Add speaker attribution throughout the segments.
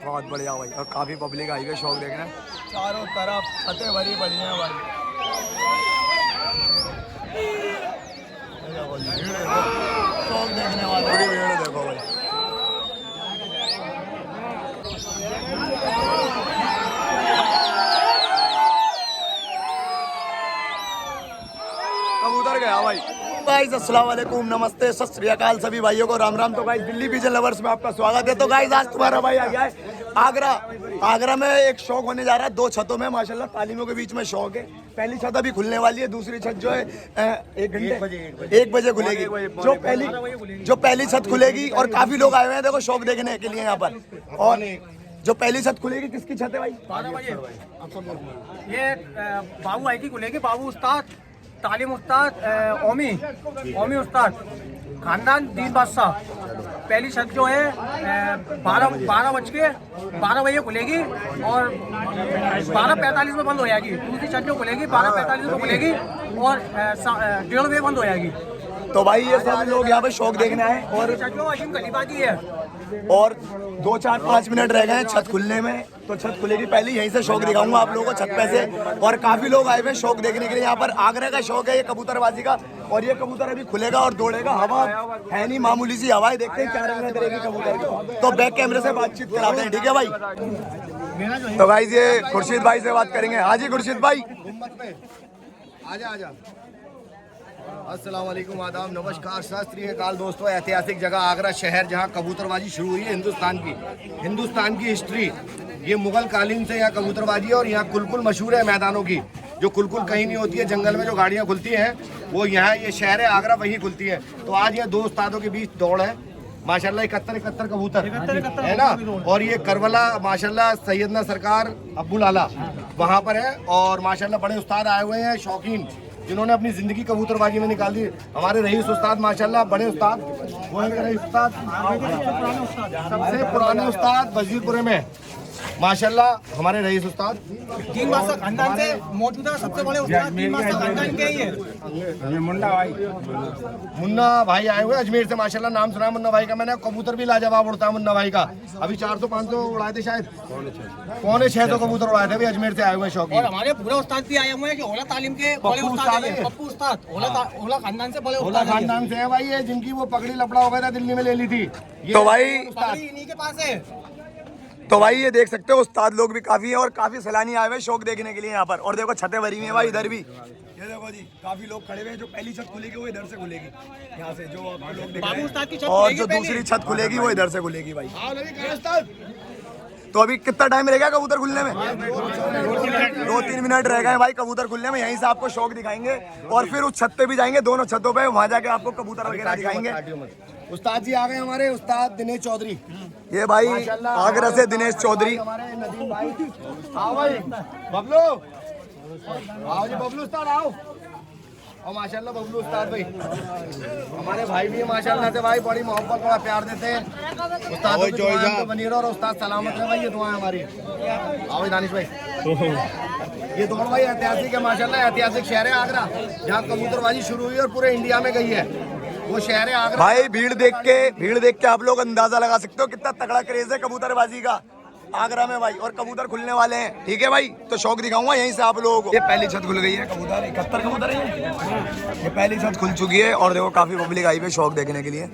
Speaker 1: बहुत बढ़िया भाई, और काफी पब्लिक आई है शौक देखने, चारों तरफ छतें भरी पड़ी हैं भाई। शौक देखने वालों की भीड़ देखो भाई। कबूतर गया भाई। गाइस अस्सलाम वालेकुम, नमस्ते, सत श्री अकाल सभी भाइयों को राम राम। तो गाइस दिल्ली पिजन लवर्स में आपका स्वागत है। तो गाइस आज तुम्हारा भाई आ गया है आगरा में एक शौक होने जा रहा है। 2 छतों में माशाल्लाह तालीमों के बीच में शौक है। पहली छत अभी खुलने वाली है, दूसरी छत जो है 1 बजे खुलेगी। जो पहली छत खुलेगी और काफी लोग आए हुए हैं देखो शौक देखने के लिए यहाँ पर। और जो पहली छत खुलेगी किसकी छत है भाई?
Speaker 2: 12 बजे ये बाबू आई की खुलेगी। बाबू उस्ताद, तालीम उस्ताद, ओमी उस्ताद, खानदान दीन बादशाह। पहली छत जो है 12 बजे खुलेगी और 12:45 में बंद हो जाएगी। दूसरी छत जो खुलेगी 12:45 में खुलेगी और 1:30 बजे बंद हो जाएगी।
Speaker 1: तो भाई ये सब लोग यहाँ पे शौक देखने आए और
Speaker 2: छत जो अजीम खलीफा की है।
Speaker 1: और 2, 4, 5 मिनट रह गए हैं छत खुलने में। तो छत खुलेगी पहले, यहीं से शौक दिखाऊंगा आप लोगों को छत पे से। और काफी लोग आए हुए शौक देखने के लिए। यहाँ पर आगरा का शौक है ये कबूतरबाजी का। और ये कबूतर अभी खुलेगा और दौड़ेगा। हवा है नहीं, मामूली सी हवा है। देखते हैं क्या रंग करेगी कबूतर की। तो बैक कैमरे से बातचीत कराते हैं, ठीक है भाई? तो भाई ये खुर्शीद भाई से बात करेंगे। हाँ जी खुर्शीद भाई,
Speaker 3: आजा। अस्सलाम वालेकुम, आदाब, नमस्कार, सत श्री अकाल दोस्तों। ऐतिहासिक जगह आगरा शहर जहां कबूतरबाजी शुरू हुई है हिंदुस्तान की हिस्ट्री। ये मुगल कालीन से यहाँ कबूतरबाजी है और यहाँ कुलकुल मशहूर है मैदानों की। जो कुलकुल कहीं नहीं होती है, जंगल में जो गाड़ियाँ खुलती हैं वो यहाँ, ये शहर है आगरा, वहीं खुलती है। तो आज ये 2 उस्तादों के बीच दौड़ है माशाल्लाह। 71 कबूतर है ना। और ये करबला माशाल्लाह सैयदना सरकार अब्बुल आला वहाँ पर है। और माशाल्लाह बड़े उस्ताद आए हुए हैं, शौकीन, जिन्होंने अपनी जिंदगी कबूतरबाजी में निकाल दी। हमारे रईस उस्ताद माशाल्लाह बड़े उस्ताद, वो है रईस उस्ताद, सबसे पुराने उस्ताद वजीरपुरे में माशाल्लाह हमारे रईस उस्ताद।
Speaker 2: दीन बादशाह खानदान से मौजूदा सबसे बड़े उस्ताद दीन बादशाह खानदान के ही है।
Speaker 3: मुन्ना भाई आए हुए अजमेर से माशाल्लाह। नाम सुना है मुन्ना भाई का मैंने। कबूतर भी लाजवाब उड़ता है मुन्ना भाई का। अभी 400-500 उड़ाए थे शायद, 650 कबूतर उड़ाए थे। अभी अजमेर से आए हुए शौकीन।
Speaker 2: और हमारे पूरे उस्ताद भी आए हुए हैं कि ओला तालीम के बड़े उस्ताद हैं। पप्पू उस्ताद ओला खानदान से बड़े उस्ताद हैं।
Speaker 3: खानदान से है भाई ये, जिनकी वो पगड़ी लपड़ा हो गया था दिल्ली में ले ली थी।
Speaker 1: तो भाई
Speaker 2: इन्हीं के पास है।
Speaker 1: तो भाई ये देख सकते हो उस्ताद लोग भी काफी हैं और काफी सैलानी आए हुए शौक देखने के लिए यहाँ पर। और देखो छतें भरी हुई हैं भाई इधर भी। ये देखो जी काफी लोग खड़े हुए हैं। जो पहली छत खुलेगी वो इधर से खुलेगी, यहाँ से जो आपको लोग दिख रहे हैं। और जो दूसरी छत खुलेगी वो इधर से खुलेगी भाई। तो अभी कितना टाइम रह गया कबूतर खुलने में? 2-3 मिनट रह गए भाई कबूतर खुलने में। यहीं से आपको शौक दिखाएंगे और फिर उस छत पे भी जाएंगे, दोनों छतों पे, वहाँ जाके आपको कबूतर वगैरह दिखाएंगे।
Speaker 3: उस्ताद जी आ गए हमारे, उस्ताद दिनेश चौधरी।
Speaker 1: ये भाई आगरा से दिनेश चौधरी।
Speaker 3: आओ भाई बबलू, आओ जी बबलू उस्ताद आओ। और माशाल्लाह बबलू उस्ताद भाई हमारे भाई भी माशाल्लाह से भाई, बड़ी मोहब्बत बड़ा प्यार देते हैं। उस्ताद बनी रहो और उस्ताद सलामत है भाई। ये दुआएं हमारी। आओ दानिश भाई। ये दौड़ भाई ऐतिहासिक है माशाल्लाह। ऐतिहासिक शहर है आगरा, जहाँ कबूतरबाजी शुरू हुई और पूरे इंडिया में गई है वो शहर है आगरा।
Speaker 1: भाई भीड़ देख के आप लोग अंदाजा लगा सकते हो कितना तगड़ा क्रेज है कबूतरबाजी का आगरा में भाई। और कबूतर खुलने वाले हैं, ठीक है भाई? तो शौक दिखाऊंगा यहीं से आप लोगों को। ये पहली छत खुल गई है, कबूतर 71 कबूतर है। ये पहली छत खुल चुकी है और देखो काफी पब्लिक आई हुई है शौक देखने के लिए।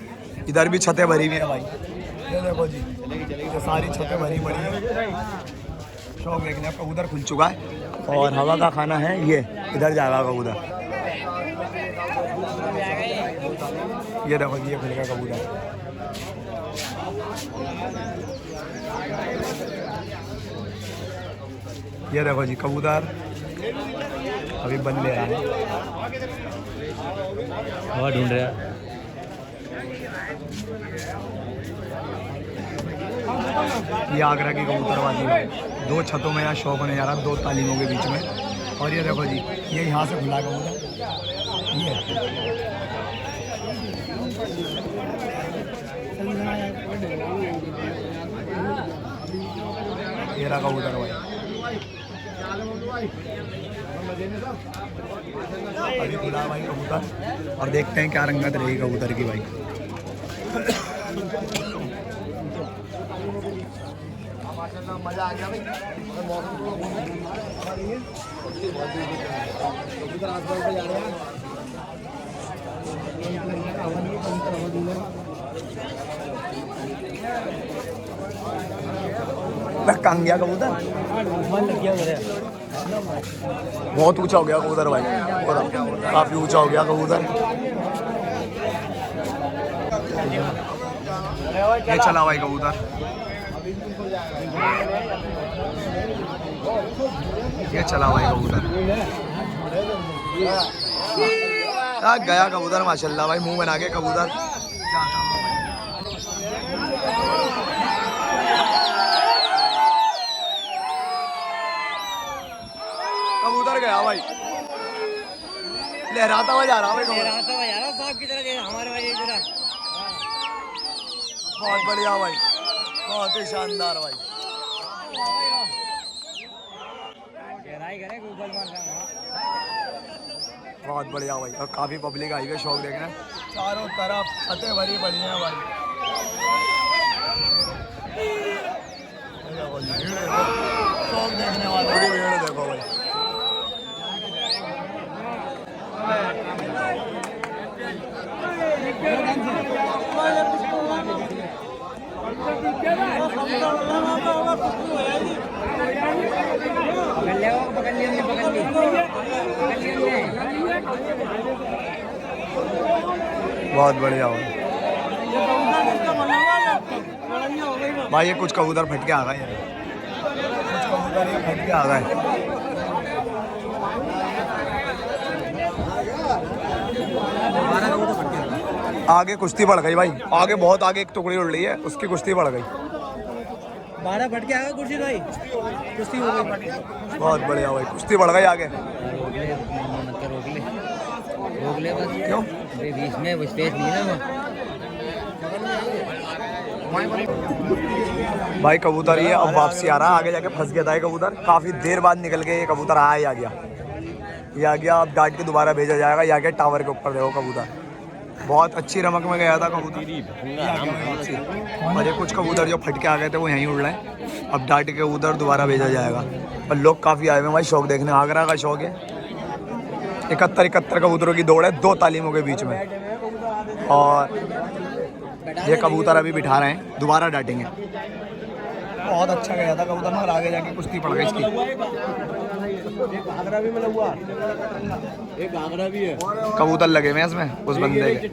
Speaker 1: इधर भी छतें भरी हुई है भाई। ये देखो जी ये सारी छतें भरी पड़ी है शौक देखने। कबूतर खुल चुका है और हवा का खाना है ये, इधर जाएगा कबूतर। ये देखो ये खुलेगा कबूतर। ये देखो जी कबूतर अभी बन ले रहा है, हवा ढूंढ रहा है। ये आगरा की कबूतरबाजी है। 2 छतों में यहाँ शौक होने जा रहा है, 2 तालीमों के बीच में। और ये देखो जी ये यहाँ से खुला कबूतर। ये रहा कबूतर भाई। अभी खुला भाई कबूतर और देखते हैं क्या रंगत रहेगी कबूतर की भाई।
Speaker 3: माशाल्लाह मजा आ गया भाई। और मौसम तो इधर आसपास पे जा रहे हैं।
Speaker 1: कहाँ गया कबूतर? बहुत ऊंचा हो गया कबूतर भाई, काफी ऊंचा हो गया कबूतर। ये चला भाई कबूतर, ये चला भाई कबूतर। गया कबूतर माशाल्लाह भाई, मुंह बना के कबूतर। कबूतर गया भाई, लहराता हुआ जा रहा भाई कबूतर। बहुत बढ़िया भाई, बहुत ही शानदार भाई। बहुत बढ़िया भाई, और काफी पब्लिक आई है शौक देखने। चारों तरफ छतें भरी पड़ी हैं भाई। शौक देखने वालों की भीड़ देखो भाई। बहुत बढ़िया भाई। भाई ये कुछ कबूतर फट के आ गए, कुछ कबूतर ये फट के आ गए। आगे कुश्ती बढ़ गई भाई, आगे बहुत आगे एक टुकड़ी उड़ रही है, उसकी कुश्ती बढ़ गई।
Speaker 2: 12 फट के आ गया कुर्सी भाई, कुश्ती हो गई।
Speaker 1: बहुत बढ़िया भाई, कुश्ती बढ़ गई आगे।
Speaker 2: रोक ले बस,
Speaker 1: क्यों?
Speaker 2: बीच में वो स्पेस नहीं है ना।
Speaker 1: भाई कबूतर ये अब वापसी आ रहा है, आगे जाके फंस गया था ये कबूतर, काफी देर बाद निकल के ये कबूतर आया ही आ गया, ये आ गया। अब डांट के दोबारा भेजा जाएगा, ये आ गया टावर के ऊपर। देखो कबूतर बहुत अच्छी रमक में गया था कबूतर, और ये कुछ कबूतर जो फट के आ गए थे वो यहीं उड़ रहे हैं। अब डांट के उधर दोबारा भेजा जाएगा। और लोग काफी आए हुए भाई शौक देखने, आगरा का शौक है। 71 कबूतरों की दौड़ है 2 तालीमों के बीच में, और ये कबूतर अभी बिठा रहे हैं, दोबारा डांटेंगे। बहुत अच्छा गया था कबूतर, मगर आगे जाके कुश्ती पड़ गई इसकी।
Speaker 2: एक आगरा भी है,
Speaker 1: कबूतर लगे हुए हैं इसमें उस बंदे के।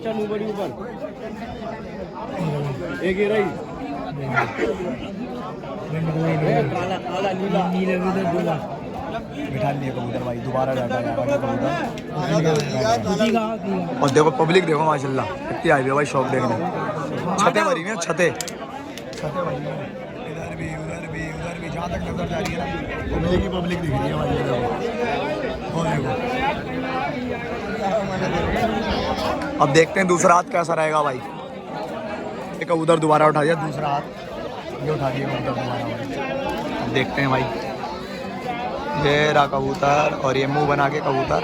Speaker 2: एक ही रही काला काला नीला नीले
Speaker 1: बिठा लिए कबूतर भाई, दोबारा डाटा जाएगा कबूतर।
Speaker 2: कबूतर।
Speaker 1: और देखो पब्लिक देखो माशाल्लाह कितनी आई हुई है भाई शौक देखने। छतें भरी हुई हैं, छतें भरी हैं, इधर भी उधर भी उधर भी, जहाँ तक नजर जा रही है ना पब्लिक दिख रही है भाई। देखो अब देखते हैं दूसरा हाथ कैसा रहेगा भाई। ये कबूतर दोबारा उठा दिया, दूसरा हाथ ये उठा दिया कबूतर दोबारा। अब देखते हैं भाई, ये रहा कबूतर, और ये मुंह बना के कबूतर।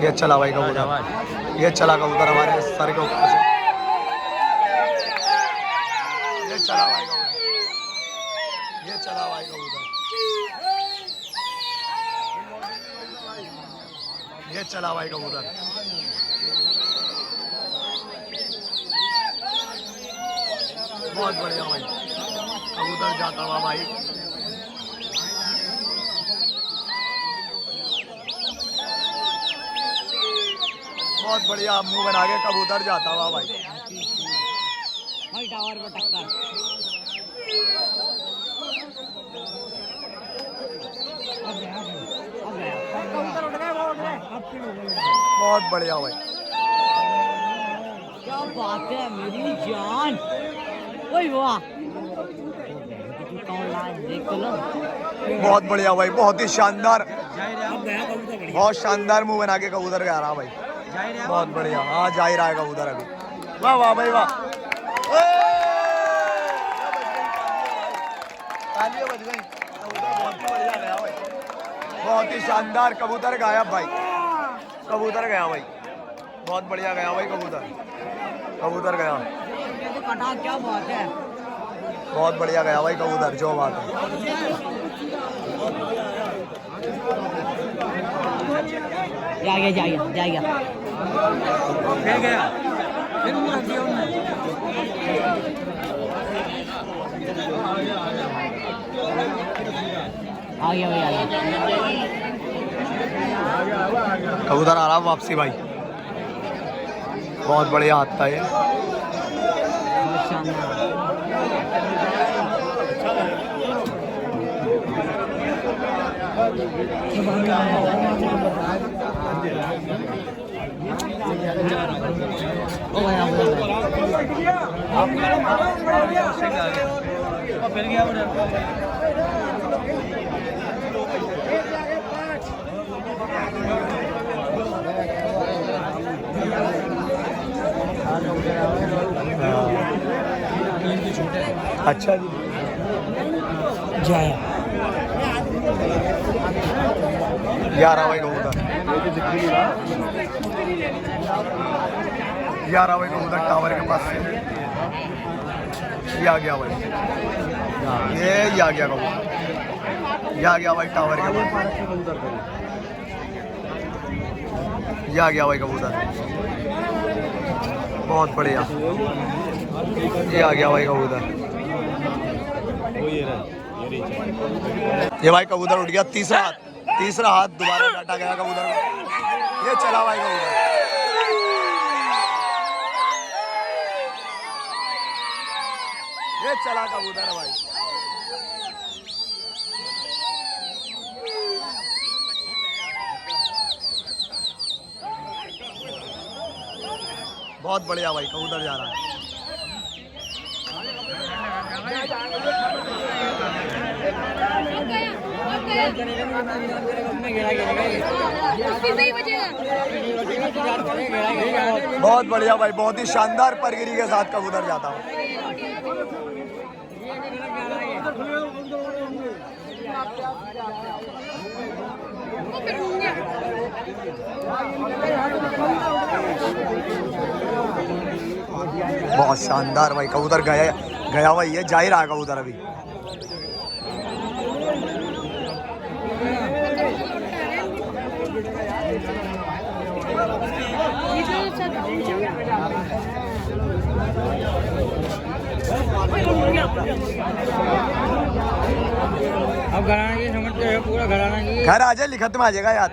Speaker 1: ये चला भाई कबूतर, ये चला कबूतर हमारे सर के ऊपर से। ये चला भाई कबूतर, ये चला भाई कबूतर, ये चला भाई कबूतर। बहुत बढ़िया भाई, कबूतर जाता हुआ भाई। बहुत बढ़िया, मुंह बना के कबूतर जाता हुआ भाई।
Speaker 2: टावर पर टक्कर।
Speaker 1: बहुत बढ़िया भाई,
Speaker 2: क्या बात है मेरी जान। ओए वाह,
Speaker 1: बहुत बढ़िया भाई, बहुत ही शानदार, बहुत शानदार मुंह बना के कबूतर गा रहा भाई। बहुत बढ़िया, हाँ जा ही रहा है कबूतर अभी। वाह वाह भाई वाह, तालियां बज गई। कबूतर बहुत ही बढ़िया गया भाई, बहुत ही शानदार कबूतर गायब भाई, कबूतर गया भाई। बहुत बढ़िया गया भाई कबूतर, कबूतर गया,
Speaker 2: क्या बात है,
Speaker 1: बहुत बढ़िया गया भाई कबूतर, जो बात है।
Speaker 2: जाएगा जाएगा जाएगा, फिर गया, फिर मुड़ा दिया उन्होंने। आ गया भाई, आ गया
Speaker 1: कबूतर आ रहा वापसी भाई, बहुत बढ़िया हाथ था ये। अच्छा जी,
Speaker 2: जाए
Speaker 1: यार भाई कबूतर, यार भाई कबूतर टावर के पास से ये आ गया भाई, ये आ गया कबूतर, ये आ गया भाई टावर के पास, ये आ गया भाई कबूतर, बहुत बढ़िया, ये आ गया भाई कबूतर, ये भाई कबूतर उठ गया, तीसरा हाथ दोबारा डाटा गया कबूतर का, ये चला भाई कबूतर, ये चला कबूतर भाई, बहुत बढ़िया भाई कबूतर जा रहा है। बहुत बढ़िया भाई, बहुत ही शानदार परगिरी के साथ कबूतर जाता हूँ। बहुत शानदार भाई कबूतर गया भाई, ये जा ही रहा कबूतर अभी।
Speaker 2: अब घराना की समझते हो, पूरा घराना की
Speaker 1: घर आ जाए, लिखत में आ जाएगा यार,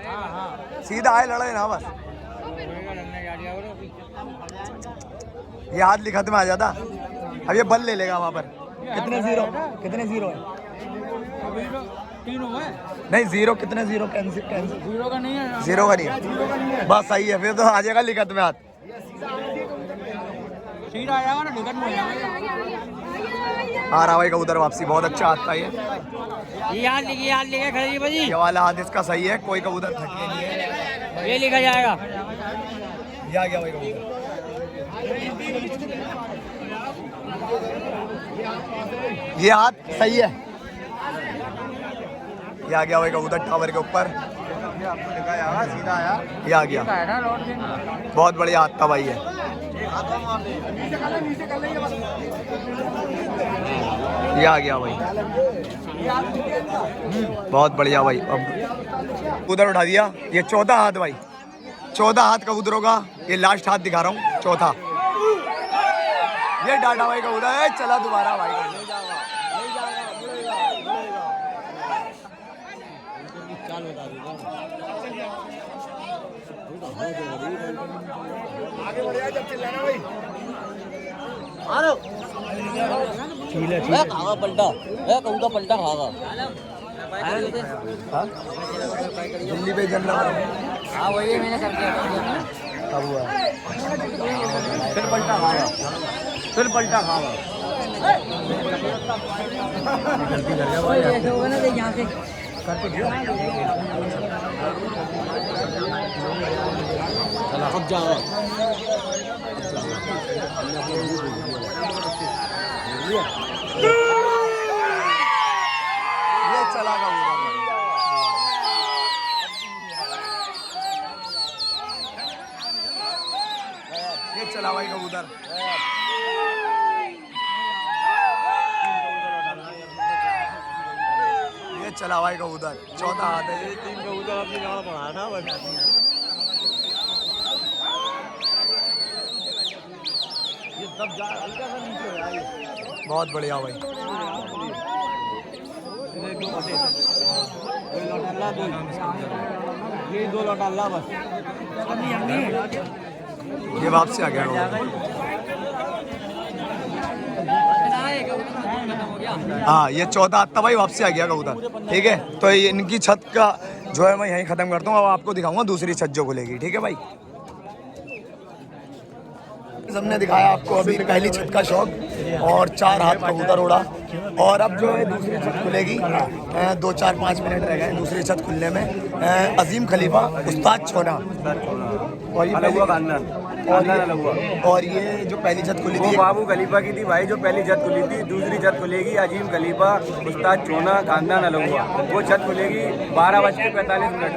Speaker 1: सीधा आए लड़े ना बस, ये हाथ लिखत में आ जाता। अब ये बल ले लेगा वहाँ पर। कितने जीरो है?
Speaker 2: 3 हुए
Speaker 1: नहीं जीरो, कितने जीरो? कैंसिल
Speaker 2: जीरो का नहीं है,
Speaker 1: जीरो का नहीं है, बस सही है, फिर तो आ जाएगा लिखत में हाथ,
Speaker 2: सीधा आ जाएगा ना, लिखत में आ जाएगा।
Speaker 1: आ रहा भाई कबूतर वापसी, बहुत अच्छा हाथ था ये
Speaker 2: याद लिखे खरीदी भाजी,
Speaker 1: ये वाला हाथ इसका सही है, कोई कबूतर थके नहीं है,
Speaker 2: ये लिखा जाएगा।
Speaker 1: ये आ गया भाई कबूतर, ये हाथ सही है, ये आ गया भाई कबूतर टावर के ऊपर, सीधा आया, ये आ गया, बहुत बढ़िया हाथ था भाई ये। ये आ गया भाई, बहुत बढ़िया भाई। अब कबूतर उठा दिया, ये चौथा हाथ भाई, 14 हाथ कबूतरों का, ये लास्ट हाथ दिखा रहा हूँ, चौथा, ये डाटा भाई कबूतर है, चला दोबारा भाई, आगे बढ़िया जब चिल्लाना भाई,
Speaker 2: खागा पलटा, कबूतर पलटा खागा,
Speaker 1: दिल्ली पे जल रहा है,
Speaker 2: हाँ वही मैंने कर दिया,
Speaker 1: कब हुआ?
Speaker 2: फिर पलटा खागा, फिर पलटा खागा।
Speaker 1: गलती कर गया भाई,
Speaker 2: ऐसे होगा ना यहाँ से
Speaker 1: कर तो दिया,
Speaker 2: चला अब जाओ,
Speaker 1: ये चला कबूतर। ये चला भाई कबूतर। ये चला भाई कबूतर, चौथा हाथ है। ये 3 कबूतर अपनी जगह बढ़ा था बस। ये सब जा हल्का सा नीचे हो यार। बहुत बढ़िया भाई। ये 2 लौट अल्लाह बस। ये वापसी आ गया। हाँ ये चौथा हत्ता भाई वापसी आ गया कबूतर। ठीक है तो ये इनकी छत का जो है मैं यहीं खत्म करता हूँ। अब आपको दिखाऊंगा दूसरी छत जो खुलेगी। ठीक है भाई, हमने दिखाया आपको अभी पहली छत का शौक और 4 हाथ कबूतर उड़ा। और अब जो है दूसरी छत खुलेगी। 2-4-5 मिनट रह गए दूसरी छत खुलने में। अजीम खलीफा उस्ताद छोना और ये और ये जो पहली छत खुली थी
Speaker 4: बाबू खलीफा की थी भाई। जो पहली छत खुली थी, दूसरी छत खुलेगी अजीम खलीफा उस्ताद छोना खानदान अलहुआ। वो छत खुलेगी 12:45 पे।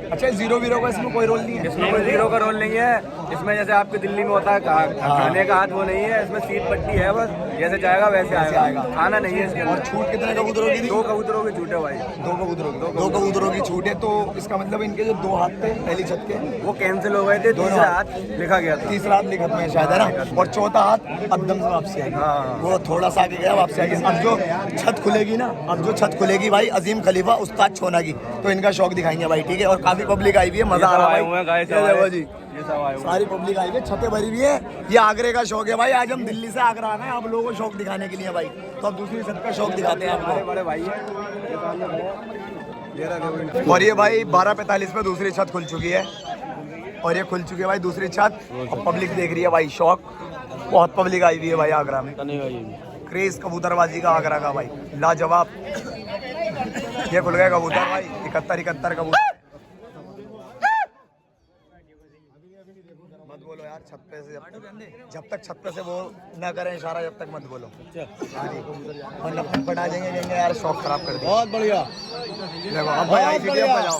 Speaker 1: अच्छा 0-0 का इसमें कोई रोल नहीं है?
Speaker 4: इसमें कोई 0 का रोल नहीं है। इसमें जैसे आपके दिल्ली में होता है खाने का हाथ, वो नहीं है। इसमें सीट पट्टी है, बस जैसे जाएगा वैसे आएगा। खाना नहीं है इसके अंदर।
Speaker 1: और छूट कितने कबूतरों की थी?
Speaker 4: 2 कबूतरों की छूट है भाई।
Speaker 1: 2 कबूतरों की छूट है। तो इसका मतलब इनके जो 2 हाथ थे पहली छत के
Speaker 4: वो कैंसिल हो गए थे। तीसरा हाथ लिखा गया था।
Speaker 1: तीसरा हाथ लिखा में शायद है ना। और चौथा हाथ अब्दम से वापसी आएगी। वो थोड़ा सा आगे गया, वापसी आएगी। अब जो छत खुलेगी ना, अब जो छत खुलेगी भाई अजीम खलीफा उस्ताद छोना की, तो इनका शौक दिखाएंगे भाई। ठीक है, और काफी पब्लिक आई हुई है, मजा आ रहा है जी। सारी पब्लिक आई हुई है, छतें भरी हुई है। ये आगरे का शौक है भाई। आज हम दिल्ली से आगरा आए हैं आप लोगों को शौक दिखाने के लिए भाई। तो अब दूसरी छत का शौक दिखाते हैं आपको।
Speaker 4: बड़े भाई
Speaker 1: और ये भाई 12:45 पे दूसरी छत खुल चुकी है। और ये खुल चुकी है भाई दूसरी छत। और पब्लिक देख रही है भाई, शौक बहुत पब्लिक आई हुई है भाई आगरा में। क्रेज कबूतरबाजी का आगरा का भाई लाजवाब। ये खुल गए कबूतर भाई, 71 कबूतर। मत बोलो यार छत पे से, जब तक छत पे से वो ना करें इशारा, जब तक मत बोलो। वरना पटा जाएंगे, कहेंगे यार शौक खराब कर दिया। बहुत बढ़िया। देखो अब भाई आई वीडियो पे जाओ।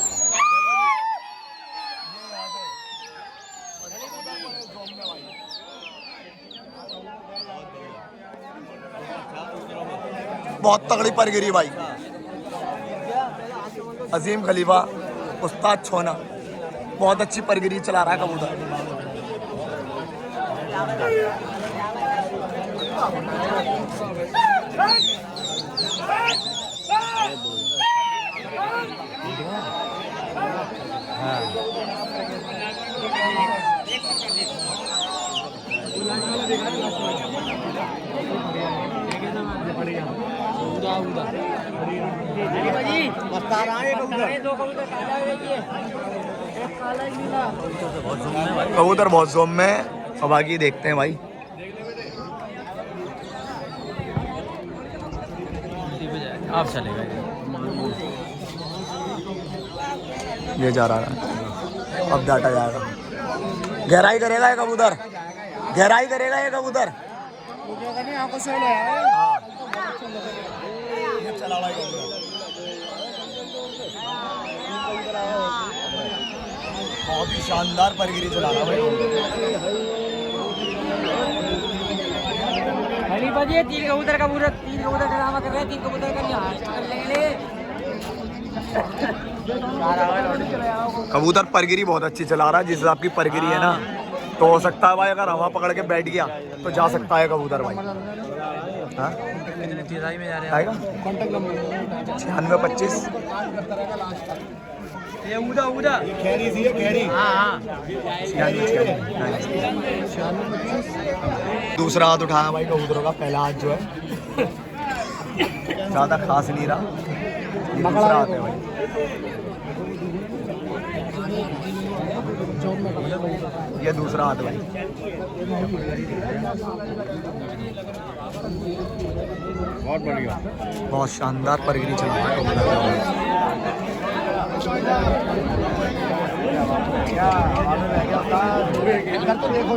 Speaker 1: बहुत तगड़ी पर गिरी भाई। अजीम खलीफा उस्ताद छोना बहुत अच्छी परगिरी चला रहा है कबूतर। कबूतर बहुत जोम में है। अब आगे देखते हैं भाई।
Speaker 2: आप चलेगा
Speaker 1: ये जा रहा है, अब डाटा जाएगा। गहराई करेगा ये कबूतर, गहराई करेगा ये कबूतर। ये चला भाई बहुत ही शानदार परगिरी चला रहा भाई।
Speaker 2: खलीफा जी 3 कबूतर का पूरा 3 कबूतर का ड्रामा कर रहे हैं। 3 कबूतर का कर लेंगे।
Speaker 1: कबूतर परगिरी बहुत अच्छी चला रहा है। जिस हिसाब की परगिरी है ना, तो हो सकता है भाई अगर हवा पकड़ के बैठ गया तो जा सकता है कबूतर भाई। हाँ आएगा 9625।
Speaker 2: ये उदा
Speaker 3: खैरी सी है, खैरी।
Speaker 1: दूसरा हाथ उठाया भाई कबूतरों का। पहला हाथ जो है ज्यादा खास नहीं रहा, ये दूसरा हाथ है भाई। ये दूसरा हाथ भाई।
Speaker 3: बहुत बढ़िया,
Speaker 1: बहुत शानदार परगिरी चल रहा है कबूतर।
Speaker 3: इधर तो देखो,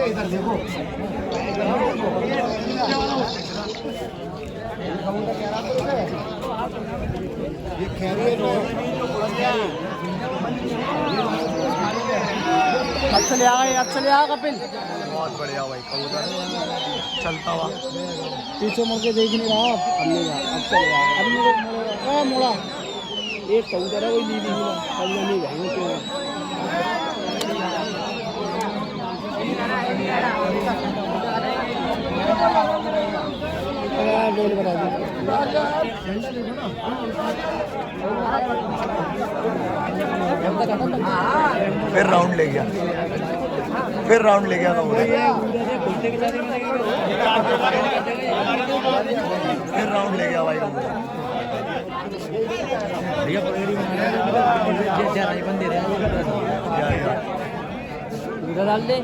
Speaker 3: इधर देखो। ये खैरी है।
Speaker 2: अब चले आ कपिल।
Speaker 1: बहुत बढ़िया भाई कबूतर चलता हुआ।
Speaker 2: पीछे मुड़ के देख नहीं रहा। अब नहीं रहा, अब चले आ। अब मोड़ा एक कबूतर है, वही नीली मिला कल नहीं गई वो क्यों बोल बता दो।
Speaker 1: फिर राउंड ले गया कबूतर। फिर राउंड ले गया भाई कबूतर।
Speaker 2: डाल दे।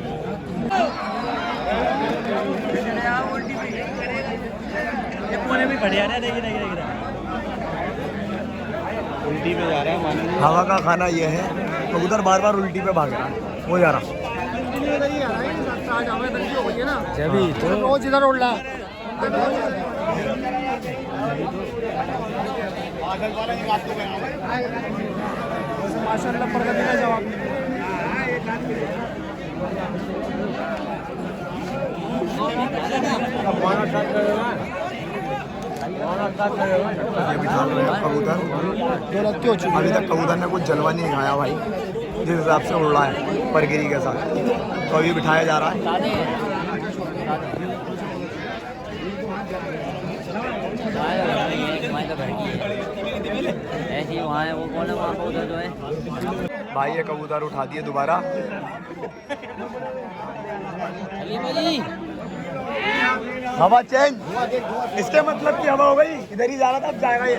Speaker 4: उल्टी पे जा रहा है मानो।
Speaker 1: हवा का खाना ये है, कबूतर बार बार उल्टी पे भाग रहा है, वो जा रहा।
Speaker 2: रोज इधर उड़ रहा है। माशाल्लाह प्रगति का जवाब।
Speaker 1: ये बिठा रहे हैं कबूतर। अभी तक कबूतर ने कुछ जलवा नहीं दिखाया भाई, जिस हिसाब से उड़ रहा है परगिरी के साथ, तो अभी बिठाया जा रहा है।
Speaker 5: ऐसी वहाँ है, वो कौन है वहाँ कबूतर जो है?
Speaker 1: भाई ये कबूतर उठा दिए दोबारा। हवा चेंज, इसके मतलब की हवा हो गई, इधर ही जा रहा था अब जाएगा ये।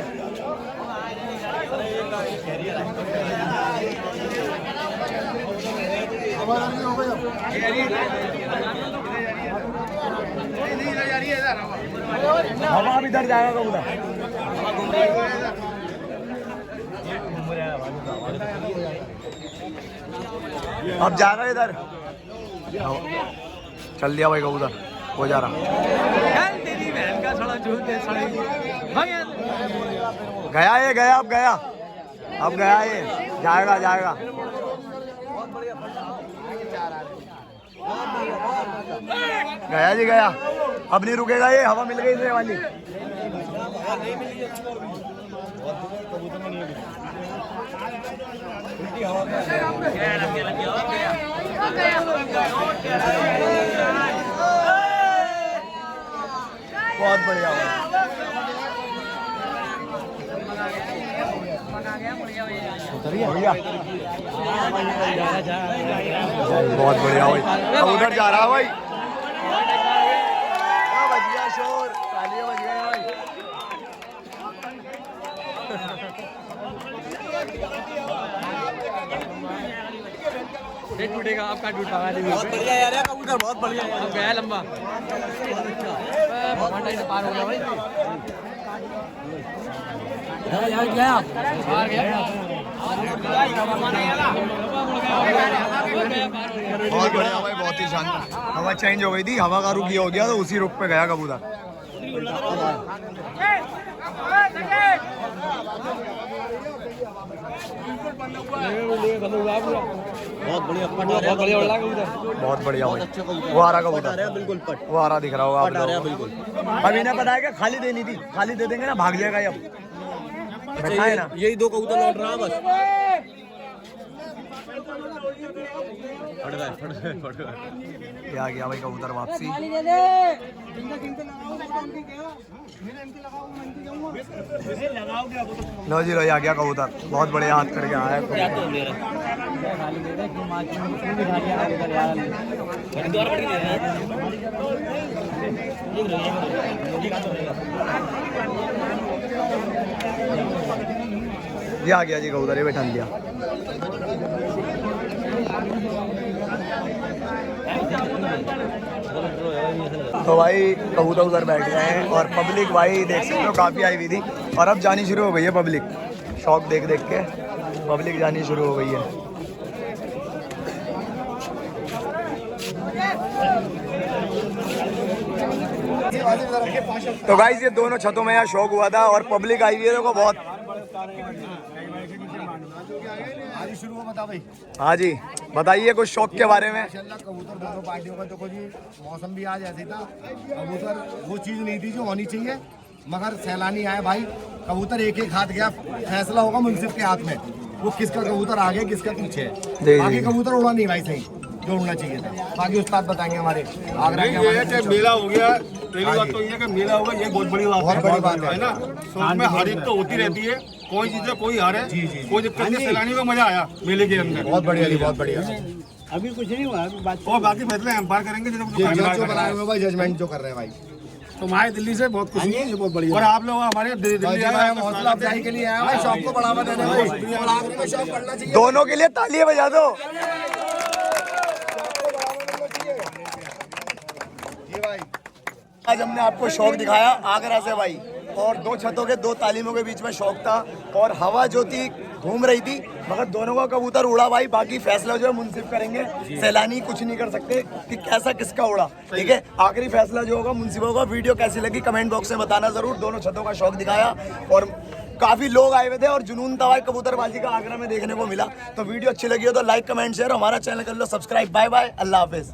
Speaker 1: हवा अब इधर जाएगा कबूतर। अब जा रहा है इधर, चल दिया भाई कबूतर, हो जा रहा। गया ये, गया अब गया, अब गया ये, जाएगा जाएगा। गया जी गया, अब नहीं रुकेगा ये, हवा मिल गई इसे वाली। बहुत बढ़िया बढ़िया, बहुत बढ़िया भाई, उधर जा रहा भाई। क्या बज गया शोर, तालियां बज गए भाई।
Speaker 2: टूटेगा आपका टूटा।
Speaker 3: बहुत बढ़िया यार कबूतर, बहुत बढ़िया यार।
Speaker 2: गया लंबा पार हो गया भाई।
Speaker 1: बहुत बढ़िया भाई, बहुत ही शानदार। हवा चेंज हो गई थी, हवा का रुख ये हो गया तो उसी रुख पे गया कबूतर।
Speaker 3: बहुत बढ़िया पट आ रहा है,
Speaker 1: बहुत बढ़िया भाई, वो आ रहा कबूतर,
Speaker 3: बिल्कुल पट
Speaker 1: वो आ रहा दिख रहा होगा आप
Speaker 3: पट आ रहा है
Speaker 1: लोगों को।
Speaker 3: बिल्कुल।
Speaker 1: अब इन्हें पता है कि खाली देनी थी, खाली दे देंगे ना भाग जाएगा ये। अब बैठा है ना,
Speaker 3: यही दो कबूतर लौट रहा है बस। फट गए।
Speaker 1: ये आ गया भाई कबूतर वापसी। लो जी लो, ये आ गया कबूतर, बहुत बढ़िया हाथ करके आया है। ये आ गया जी कबूतर, ये बैठा दिया। तो भाई कबूतर उधर बैठ गए हैं और पब्लिक भाई देख सकते हो काफ़ी आई हुई थी, और अब जानी शुरू हो गई है पब्लिक। शौक देख देख के पब्लिक जानी शुरू हो गई है। तो गाइस ये दोनों छतों में यहाँ शौक हुआ था और पब्लिक आई हुई है, देखो बहुत।
Speaker 3: आज ही शुरू हो, बता भाई।
Speaker 1: हाँ जी, बताइए कुछ शौक के बारे में।
Speaker 3: माशाल्लाह कबूतर दोनों पार्टियों का, देखो जी मौसम भी आज ऐसे ही था। कबूतर वो चीज़ नहीं थी जो होनी चाहिए, मगर सैलानी आए भाई, कबूतर एक एक हाथ गया, फैसला होगा मुंसिफ के हाथ में, वो किसका कबूतर आगे किसका पीछे है। बाकी कबूतर उड़ा नहीं भाई सही जो उड़ना चाहिए था। बाकी उस्ताद बताएंगे हमारे आगरा के हमारे।
Speaker 6: मेला हो गया, पहली बात तो ये कि मेला होगा, ये बहुत बड़ी बात
Speaker 3: बहुत बड़ी बात
Speaker 6: है ना। शौक में हार जीत तो होती रहती है, कोई जीते कोई हारे, कोई दिक्कत नहीं। सैलानी में मजा आया मेले के अंदर,
Speaker 3: बहुत बढ़िया जी, बहुत बढ़िया।
Speaker 2: अभी कुछ नहीं हुआ, अभी बात
Speaker 6: और बाकी फैसले एम्पायर करेंगे
Speaker 3: जो बनाए हुए भाई, जजमेंट जो कर रहे हैं भाई।
Speaker 6: तुम्हारे दिल्ली से बहुत खुशी है, बहुत बढ़िया। और आप लोग हमारे दिल्ली आए,
Speaker 3: हम हौसला अफजाई के लिए आए भाई, शौक को बढ़ावा देने भाई, और आगरे में शौक बढ़ना चाहिए।
Speaker 1: दोनों के लिए तालियां बजा दो।
Speaker 3: जी भाई,
Speaker 1: आज हमने आपको शौक दिखाया आगरा से भाई, और दो छतों के दो तालीमों के बीच में शौक था, और हवा जो थी घूम रही थी, मगर दोनों का कबूतर उड़ा भाई। बाकी फैसला जो है मुंसिफ करेंगे, सैलानी कुछ नहीं कर सकते कि कैसा किसका उड़ा, ठीक है। आखिरी फैसला जो होगा मुंसिफ होगा। वीडियो कैसी लगी कमेंट बॉक्स में बताना जरूर। दोनों छतों का शौक दिखाया और काफी लोग आए हुए थे, और जुनून था भाई कबूतरबाजी का आगरा में देखने को मिला। तो वीडियो अच्छी लगी हो तो लाइक कमेंट शेयर, हमारा चैनल कर लो सब्सक्राइब। बाय बाय, अल्लाह हाफिज।